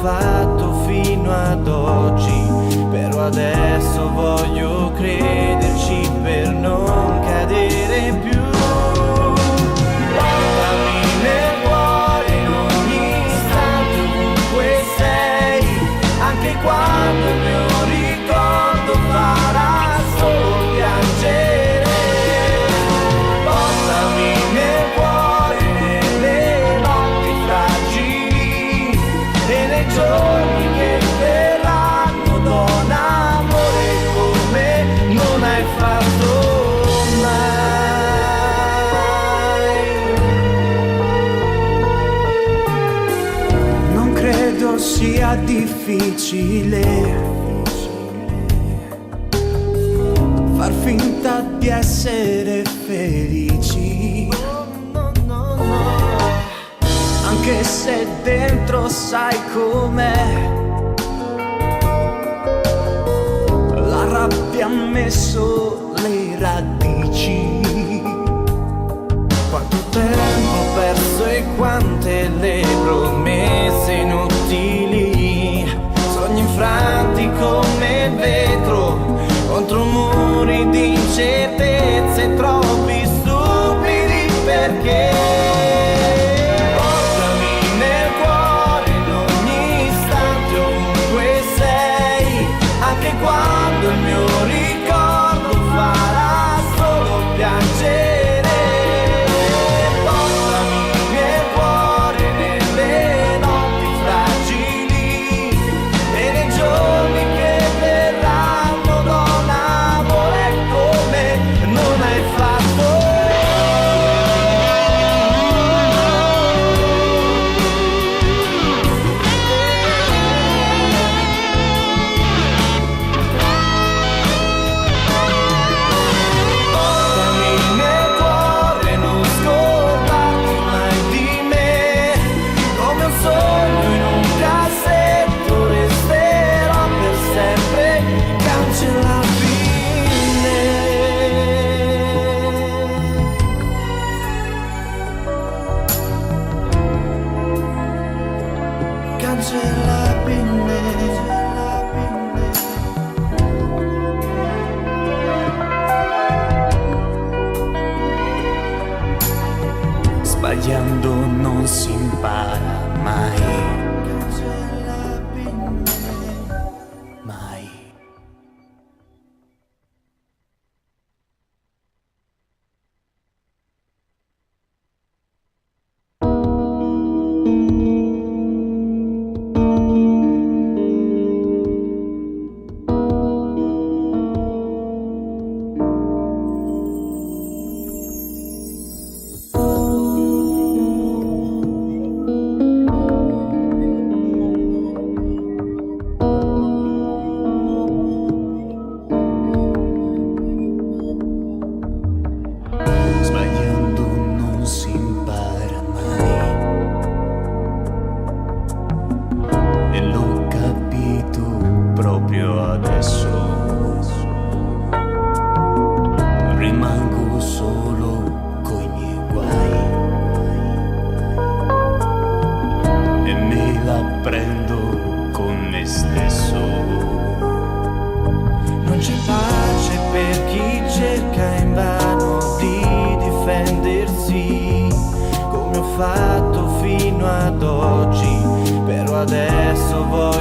fatto fino ad oggi, però adesso voglio crederci per non cadere più. Portami nel cuore in ogni istante, ovunque sei, anche quando il mio ricordo farà solo piangere. Portami nel cuore, nelle notti fragili e nei giorni che verranno, don amore come non hai fatto mai. Non credo sia difficile far finta di essere felici, anche se dentro sai com'è. La rabbia ha messo le radici. Quanto tempo ho perso e quante le promesse inutili, sogni infranti come il vetro contro muri di incertezze, troppi stupidi perché. Portami nel cuore in ogni istante, ovunque sei, anche quando il mio ricordo farà solo piangere. Portami nel cuore, nelle notti fragili e nei giorni che verranno, don amore come non hai fatto. Portami nel cuore, non scordarti mai di me, come un sogno in un cassetto resterò per sempre, cancellabile. Sbagliando non si impara mai. Mai. Sbagliando non si impara mai. E l'ho capito proprio adesso. Rimango solo coi miei guai e me la prendo con me stesso. Non c'è pace per chi cerca invano di difendersi, come ho fatto fino ad oggi, però adesso voglio